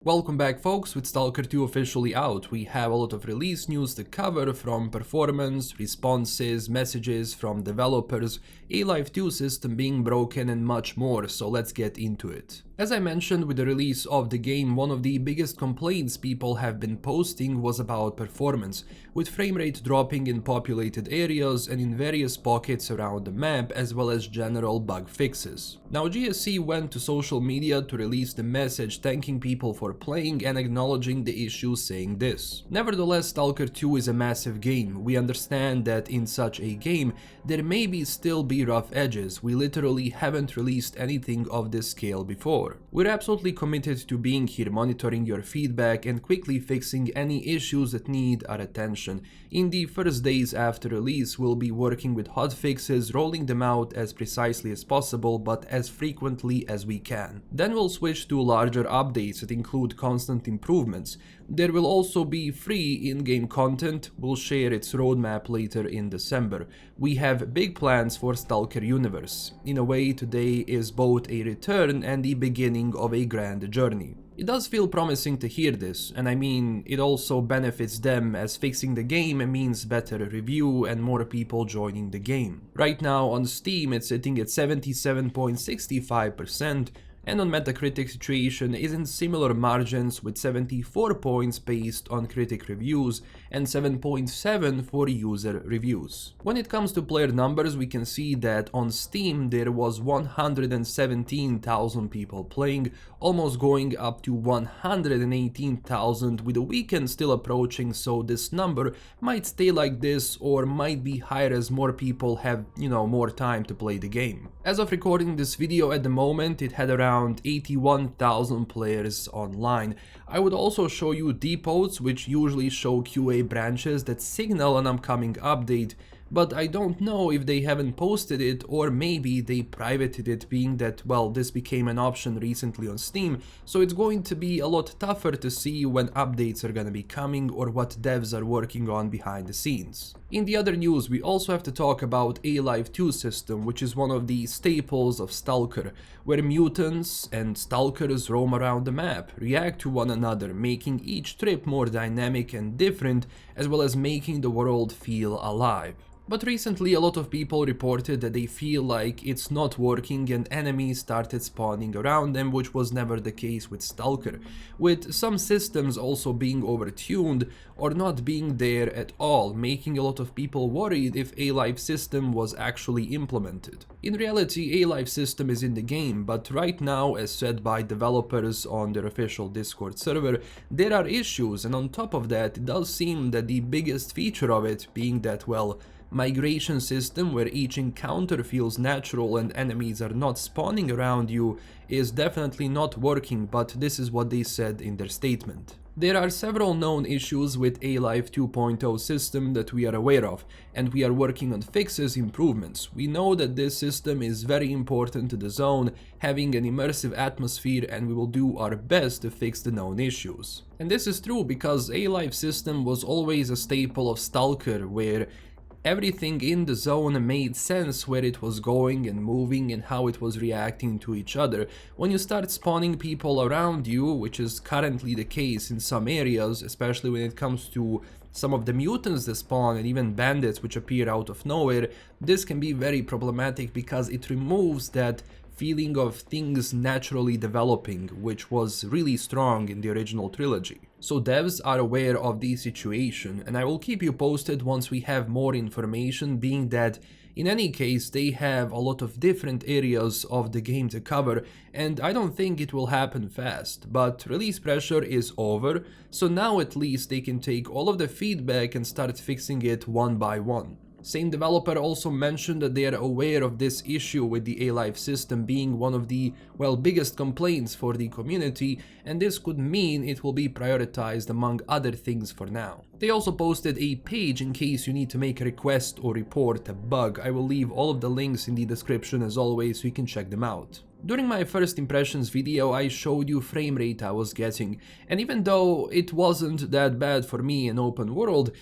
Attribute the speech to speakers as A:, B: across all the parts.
A: Welcome back folks, with Stalker 2 officially out. We have a lot of release news to cover, from performance, responses, messages from developers, A-Life 2 system being broken and much more, so let's get into it. As I mentioned, with the release of the game, one of the biggest complaints people have been posting was about performance, with frame rate dropping in populated areas and in various pockets around the map, as well as general bug fixes. Now GSC went to social media to release the message thanking people for playing and acknowledging the issues, saying this: "Nevertheless, Stalker 2 is a massive game. We understand that in such a game there may still be rough edges. We literally haven't released anything of this scale before. We're absolutely committed to being here, monitoring your feedback and quickly fixing any issues that need our attention. In the first days after release, we'll be working with hotfixes, rolling them out as precisely as possible but as frequently as we can. Then we'll switch to larger updates that include constant improvements. There will also be free in-game content. We'll share its roadmap later in December. We have big plans for Stalker universe. In a way, today is both a return and the beginning of a grand journey." It does feel promising to hear this, and I mean, it also benefits them, as fixing the game means better review and more people joining the game. Right now on Steam it's sitting at 77.65%, and on Metacritic situation is in similar margins, with 74 points based on critic reviews and 7.7 for user reviews. When it comes to player numbers, we can see that on Steam there was 117,000 people playing, almost going up to 118,000, with the weekend still approaching, so this number might stay like this or might be higher as more people have, more time to play the game. As of recording this video at the moment, it had around 81,000 players online. I would also show you depots, which usually show QA branches that signal an upcoming update, but I don't know if they haven't posted it, or maybe they privated it, being that, well, this became an option recently on Steam, so it's going to be a lot tougher to see when updates are gonna be coming or what devs are working on behind the scenes. In the other news, we also have to talk about A-Life 2 system, which is one of the staples of Stalker, where mutants and stalkers roam around the map, react to one another, making each trip more dynamic and different, as well as making the world feel alive. But recently a lot of people reported that they feel like it's not working and enemies started spawning around them, which was never the case with Stalker, with some systems also being overtuned or not being there at all, making a lot of people worried if A-Life system was actually implemented. In reality, A-Life system is in the game, but right now, as said by developers on their official Discord server, there are issues, and on top of that, it does seem that the biggest feature of it being that, well, migration system where each encounter feels natural and enemies are not spawning around you is definitely not working, but this is what they said in their statement. There are several known issues with A-Life 2.0 system that we are aware of, and we are working on fixes, improvements. We know that this system is very important to the zone, having an immersive atmosphere, and we will do our best to fix the known issues. And this is true because A-Life system was always a staple of Stalker, where everything in the zone made sense, where it was going and moving and how it was reacting to each other. When you start spawning people around you, which is currently the case in some areas, especially when it comes to some of the mutants that spawn and even bandits which appear out of nowhere, this can be very problematic because it removes that feeling of things naturally developing, which was really strong in the original trilogy. So devs are aware of the situation, and I will keep you posted once we have more information, being that in any case they have a lot of different areas of the game to cover, and I don't think it will happen fast. But release pressure is over, so now at least they can take all of the feedback and start fixing it one by one. Same developer also mentioned that they are aware of this issue with the A-Life system being one of the, well, biggest complaints for the community, and this could mean it will be prioritized among other things for now. They also posted a page in case you need to make a request or report a bug. I will leave all of the links in the description as always so you can check them out. During my first impressions video I showed you frame rate I was getting, and even though it wasn't that bad for me in open world,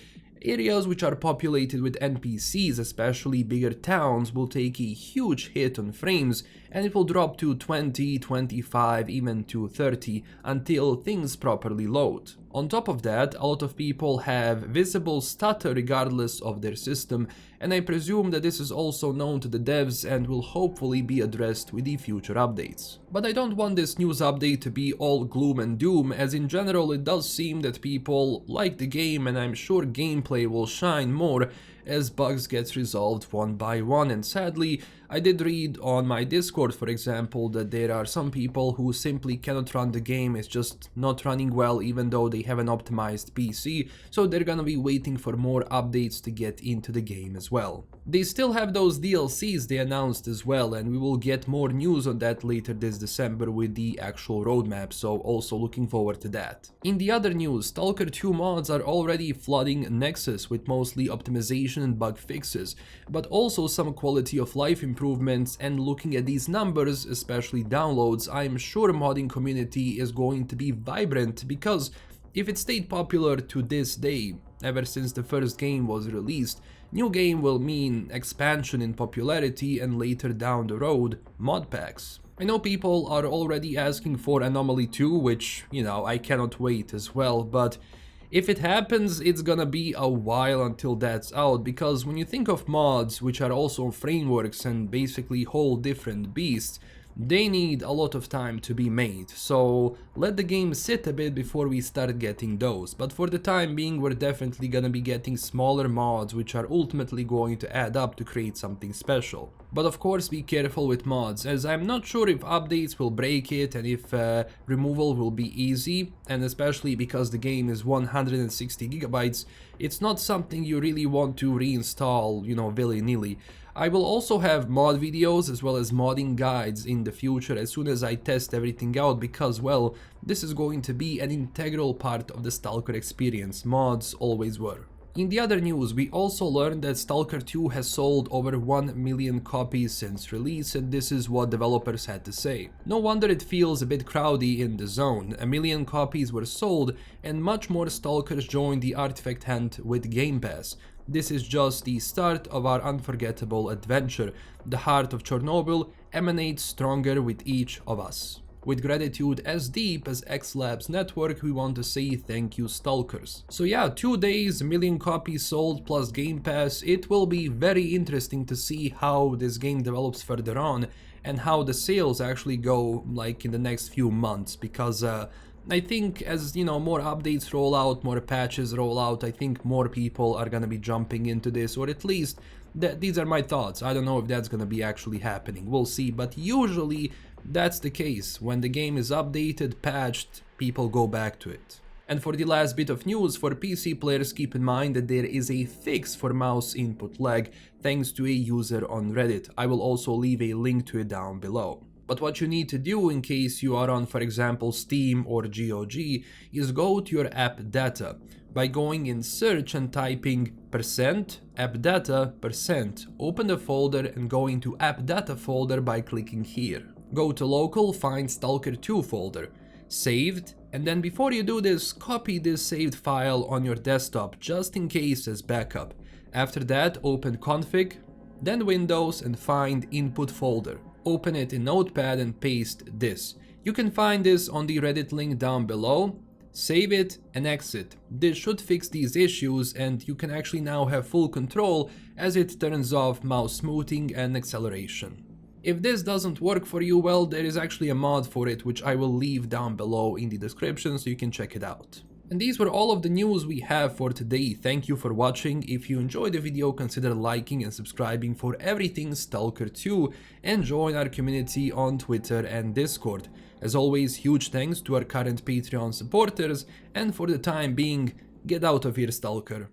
A: areas which are populated with NPCs, especially bigger towns, will take a huge hit on frames, and it will drop to 20, 25, even to 30 until things properly load. On top of that, a lot of people have visible stutter regardless of their system, and I presume that this is also known to the devs and will hopefully be addressed with the future updates. But I don't want this news update to be all gloom and doom, as in general it does seem that people like the game, and I'm sure gameplay will shine more as bugs get resolved one by one. And sadly, I did read on my Discord, for example, that there are some people who simply cannot run the game. It's just not running well even though they have an optimized PC, so they're gonna be waiting for more updates to get into the game as well. They still have those DLCs they announced as well, and we will get more news on that later this December with the actual roadmap, so also looking forward to that. In the other news, Stalker 2 mods are already flooding Nexus with mostly optimization and bug fixes, but also some quality of life improvements, and looking at these numbers, especially downloads, I'm sure modding community is going to be vibrant, because if it stayed popular to this day, ever since the first game was released, new game will mean expansion in popularity and later down the road, mod packs. I know people are already asking for Anomaly 2, which, you know, I cannot wait as well, but if it happens, it's gonna be a while until that's out, because when you think of mods, which are also frameworks and basically whole different beasts, they need a lot of time to be made, so let the game sit a bit before we start getting those. But for the time being, we're definitely gonna be getting smaller mods which are ultimately going to add up to create something special. But of course be careful with mods, as I'm not sure if updates will break it and if removal will be easy, and especially because the game is 160 gigabytes, it's not something you really want to reinstall, you know, willy-nilly. I will also have mod videos as well as modding guides in the future as soon as I test everything out, because, well, this is going to be an integral part of the Stalker experience. Mods always were. In the other news, we also learned that Stalker 2 has sold over 1 million copies since release, and this is what developers had to say. No wonder it feels a bit crowdy in the zone. 1 million copies were sold, and much more Stalkers joined the artifact hunt with Game Pass. This is just the start of our unforgettable adventure. The Heart of Chornobyl emanates stronger with each of us. With gratitude as deep as X-Labs network, we want to say thank you, Stalkers. So yeah, 2 days, 1 million copies sold plus Game Pass. It will be very interesting to see how this game develops further on and how the sales actually go, like, in the next few months, because I think as, you know, more updates roll out, more patches roll out, I think more people are gonna be jumping into this, or at least these are my thoughts. I don't know if that's gonna be actually happening, we'll see, but usually that's the case. When the game is updated, patched, people go back to it. And for the last bit of news, for PC players, keep in mind that there is a fix for mouse input lag thanks to a user on Reddit. I will also leave a link to it down below. But what you need to do in case you are on, for example, Steam or GOG, is go to your app data by going in search and typing %appdata%. Open the folder and go into app data folder by clicking here. Go to local, find Stalker 2 folder, saved, and then before you do this, copy this saved file on your desktop just in case as backup. After that, open config, then Windows and find input folder. Open it in Notepad and paste this. You can find this on the Reddit link down below. Save it and exit. This should fix these issues, and you can actually now have full control as it turns off mouse smoothing and acceleration. If this doesn't work for you, well, there is actually a mod for it which I will leave down below in the description so you can check it out. And these were all of the news we have for today. Thank you for watching. If you enjoyed the video, consider liking and subscribing for everything Stalker 2, and join our community on Twitter and Discord. As always, huge thanks to our current Patreon supporters, and for the time being, get out of here, Stalker.